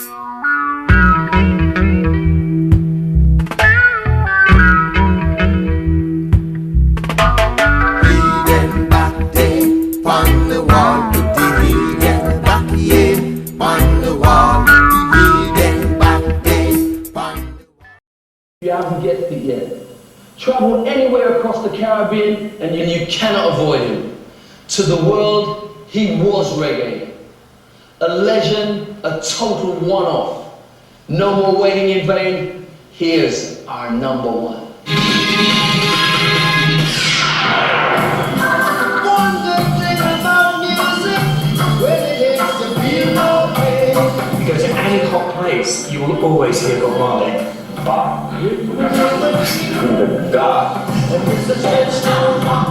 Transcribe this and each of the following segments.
You haven't get it yet. Travel anywhere across the Caribbean and you cannot avoid him. To the world, he was reggae. A legend, a total one-off. No more waiting in vain. Here's our number one. You go to any hot place, you will always hear Bob Marley.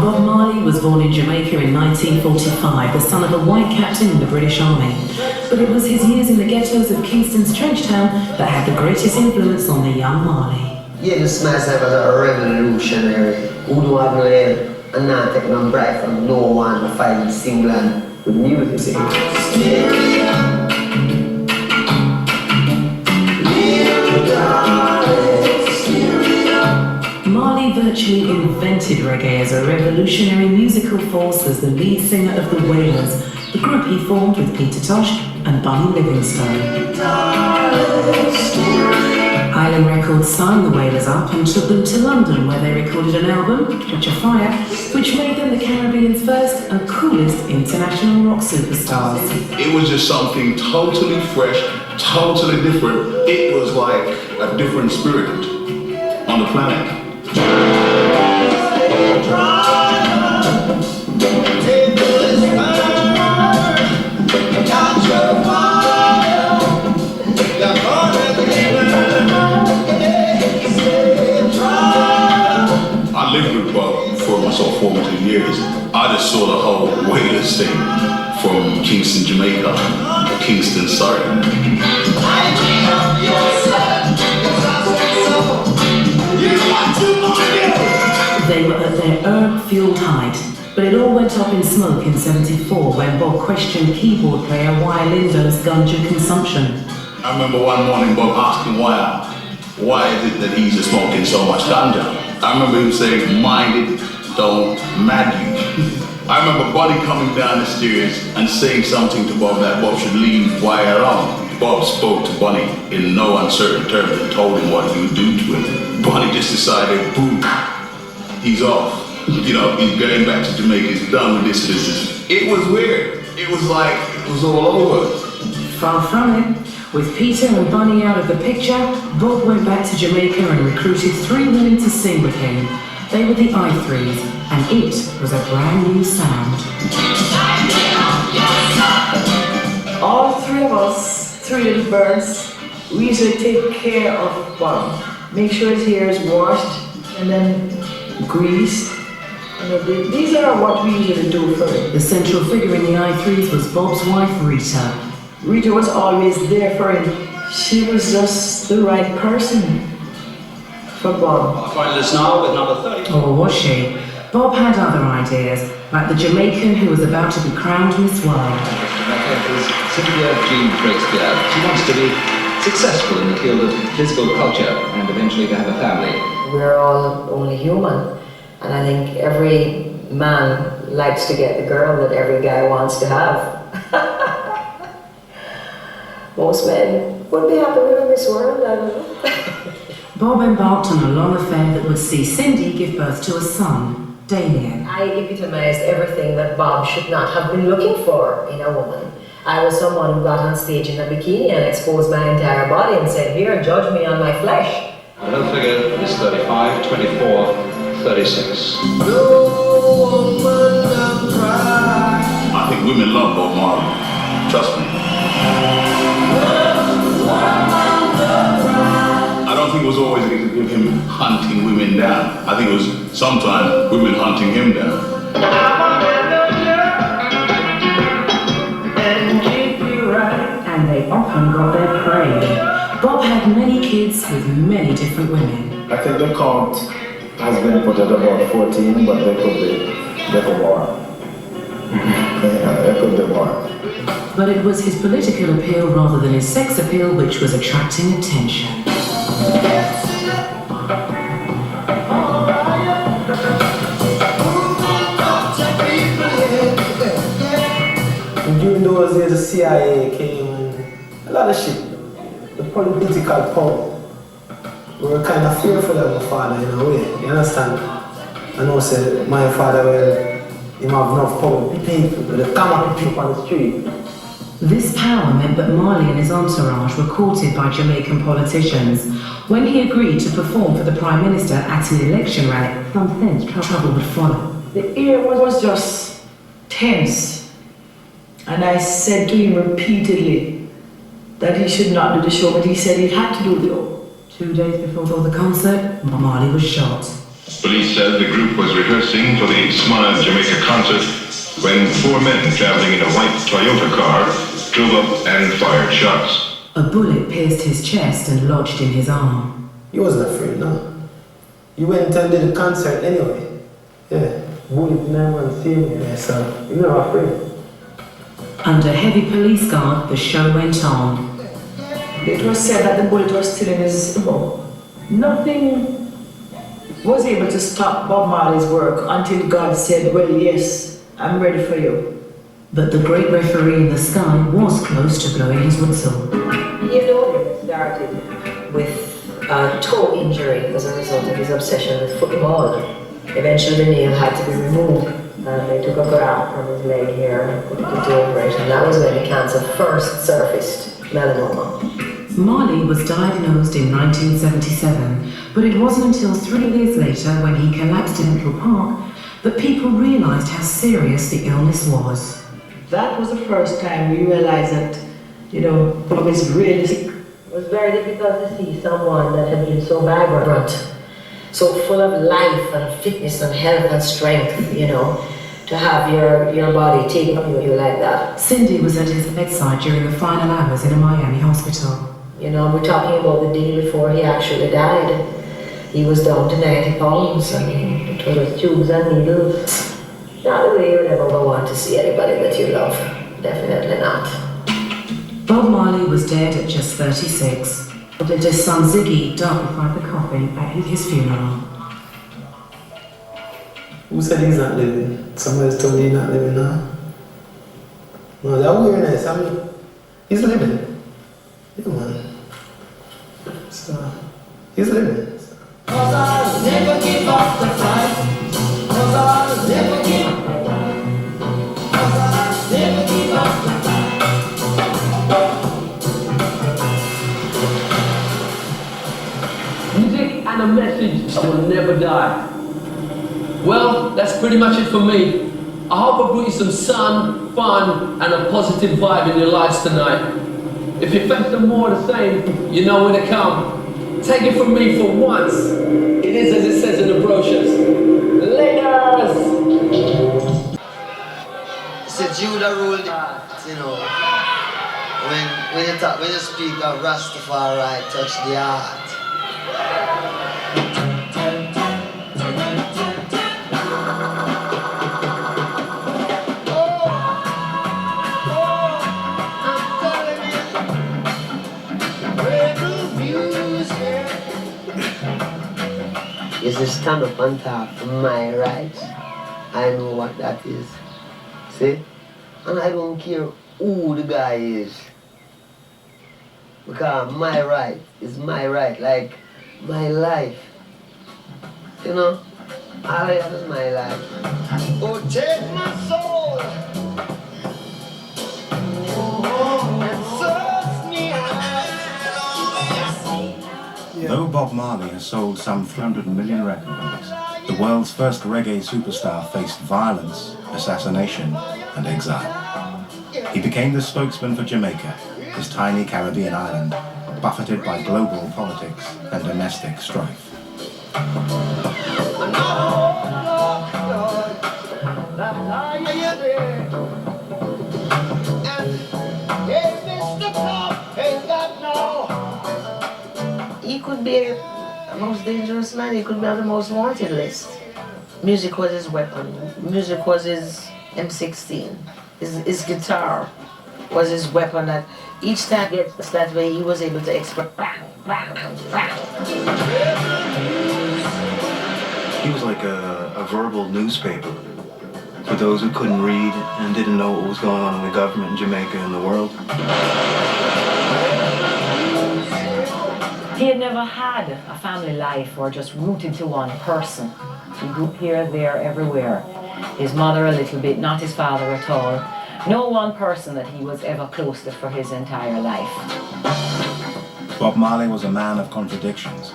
Bob Marley was born in Jamaica in 1945, the son of a white captain in the British Army. But it was his years in the ghettos of Kingston's trench town that had the greatest influence on the young Marley. Yeah, this man was a revolutionary who don't have no head and not take no break from no one to fight England with music. Marley virtually invented reggae as a revolutionary musical force as the lead singer of The Wailers, the group he formed with Peter Tosh and Bunny Livingstone. Island Records signed The Wailers up and took them to London, where they recorded an album, Catch a Fire, which made them the Caribbean's first and coolest international rock superstars. It was just something totally fresh, totally different. It was like a different spirit on the planet. I lived with Bob for my sort of formative years. I just saw the whole Wailers thing from Kingston, Jamaica, Kingston, sorry. They were at their herb-fueled height, but it all went up in smoke in '74 when Bob questioned keyboard player Lindo's ganja consumption. I remember one morning Bob asking why is it that he's smoking so much ganja? I remember him saying, mind it, don't mad you. I remember Bunny coming down the stairs and saying something to Bob that Bob should leave Why alone. Bob spoke to Bunny in no uncertain terms and told him what he would do to him. Bunny just decided, boom, he's off. You know, he's going back to Jamaica, he's done with this business. It was weird. It was like, it was all over. Far from it. With Peter and Bunny out of the picture, Bob went back to Jamaica and recruited 3 women to sing with him. They were the I3s, and it was a brand new sound. All 3 of us, 3 little birds, we usually take care of Bob. Make sure his hair is washed and then greased. These are what we usually do for him. The central figure in the I3s was Bob's wife, Rita. Rita was always there for him. She was just the right person for Bob. Our finalists now with number 30. Or was she? Bob had other ideas, like the Jamaican who was about to be crowned Miss World. Jamaica is Cynthia Jean Shakespeare. She wants to be successful in the field of physical culture and eventually to have a family. We're all only human, and I think every man likes to get the girl that every guy wants to have. Most men would be happy with a Miss World, I don't know. Bob embarked on a long affair that would see Cindy give birth to a son, Damien. I epitomized everything that Bob should not have been looking for in a woman. I was someone who got on stage in a bikini and exposed my entire body and said, here, judge me on my flesh. Another figure is 35, 24, 36. I think women love Bob Marley. Trust me. I don't think it was always him hunting women down. I think it was sometimes women hunting him down. And they often got their prey. Bob had many kids with many different women. I think the count has been put at about 14, but there could be more. Yeah, there could be more. But it was his political appeal rather than his sex appeal which was attracting attention. During those years, the CIA came and a lot of shit. The political power. We were kind of fearful of my father in a way. You understand? I know, say my father, well, he have enough power. People, they come up people on the street. This power meant that Marley and his entourage were courted by Jamaican politicians. When he agreed to perform for the Prime Minister at an election rally, some sense trouble would follow. The air was just tense. And I said to him repeatedly that he should not do the show, but he said he had to do the show. 2 days before the concert, Marley was shot. Police said the group was rehearsing for the Smile Jamaica concert when 4 men traveling in a white Toyota car drove up and fired shots. A bullet pierced his chest and lodged in his arm. He wasn't afraid, no. He went and did a concert anyway. Yeah, bullet never seen him, yeah, so you're not afraid. Under heavy police guard, the show went on. It was said that the bullet was still in his mouth. Nothing was able to stop Bob Marley's work until God said, well, yes, I'm ready for you. But the great referee in the sky was close to blowing his whistle. You know, it started with a toe injury as a result of his obsession with football. Eventually the nail had to be removed. And they took a graft from his leg here and put it over it, and that was when the cancer first surfaced, melanoma. Marley was diagnosed in 1977, but it wasn't until 3 years later, when he collapsed in Central Park, that people realized how serious the illness was. That was the first time we realized that, you know, Bob is really sick. It was very difficult to see someone that had been so vibrant, so full of life and fitness and health and strength, you know, to have your body taken from you like that. Cindy was at his bedside during the final hours in a Miami hospital. You know, we're talking about the day before he actually died. He was down to 90 pounds, and it was with tubes and needles. Not the way you would ever go on to see anybody that you love. Definitely not. Bob Marley was dead at just 36. But his son Ziggy died beside the coffin at his funeral. Who said he's not living? Somebody told me he's not living now. No, that weirdness, I mean, he's living. Yeah, man. So, he's living. 'Cause I'll never give up the fight. 'Cause I'll never give up. 'Cause I'll never give up the fight. Music and a message that will never die. Well, that's pretty much it for me. I hope I brought you some sun, fun, and a positive vibe in your lives tonight. If you fancy more of the same, you know where to come. Take it from me for once. It is as it says in the brochures. Laters! It's a Judah ruled the heart, you know. When you speak of Rastafari, touch the heart. Is to stand up and talk for my rights. I know what that is. See? And I don't care who the guy is. Because my right is my right, like my life. You know? All I have is my life. Oh, take my soul and search me out. Though Bob Marley has sold some 300 million records, the world's first reggae superstar faced violence, assassination, and exile. He became the spokesman for Jamaica, his tiny Caribbean island, buffeted by global politics and domestic strife. He could be the most dangerous man, he could be on the most wanted list. Music was his weapon, music was his M16, his guitar. was his weapon that each time gets that way he was able to express. He was like a verbal newspaper for those who couldn't read and didn't know what was going on in the government in Jamaica and the world. He had never had a family life or just rooted to one person. He grew here, there, everywhere. His mother a little bit, not his father at all. No one person that he was ever close to for his entire life. Bob Marley was a man of contradictions,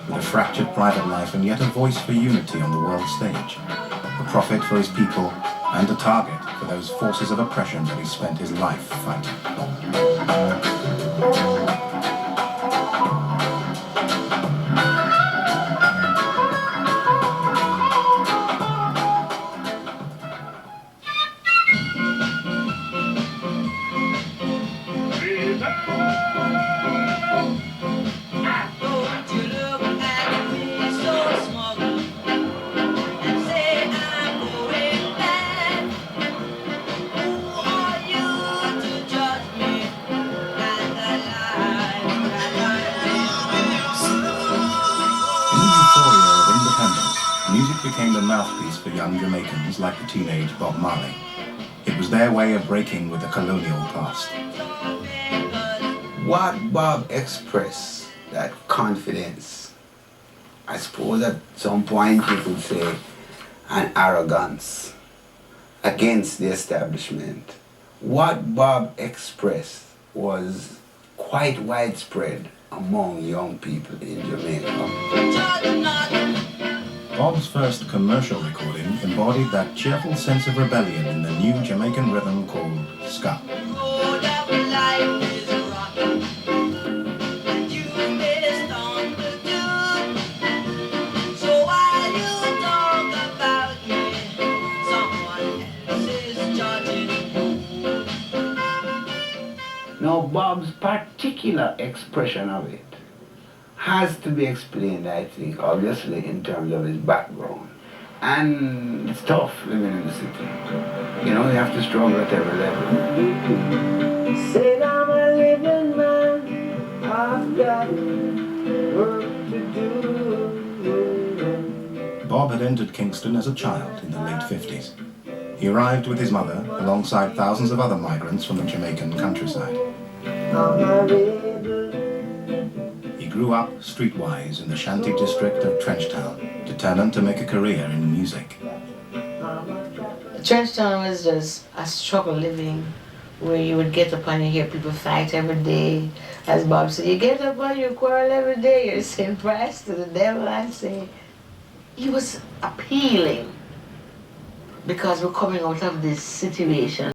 with a fractured private life and yet a voice for unity on the world stage. A prophet for his people and a target for those forces of oppression that he spent his life fighting. Became the mouthpiece for young Jamaicans like the teenage Bob Marley. It was their way of breaking with the colonial past. What Bob expressed, that confidence, I suppose at some point you could say an arrogance against the establishment. What Bob expressed was quite widespread among young people in Jamaica. Bob's first commercial recording embodied that cheerful sense of rebellion in the new Jamaican rhythm called ska. Now Bob's particular expression of it has to be explained, I think, obviously in terms of his background. And it's tough living in the city. You know, you have to struggle at every level. Said I'm a living man, I've got work to do. Bob had entered Kingston as a child in the late 50s. He arrived with his mother alongside thousands of other migrants from the Jamaican countryside. He grew up streetwise in the shanty district of Trenchtown, determined to make a career in music. Trenchtown was just a struggle living where you would get up and you hear people fight every day. As Bob said, you get up and you quarrel every day, you're saying prayers to the devil and say. He was appealing because we're coming out of this situation.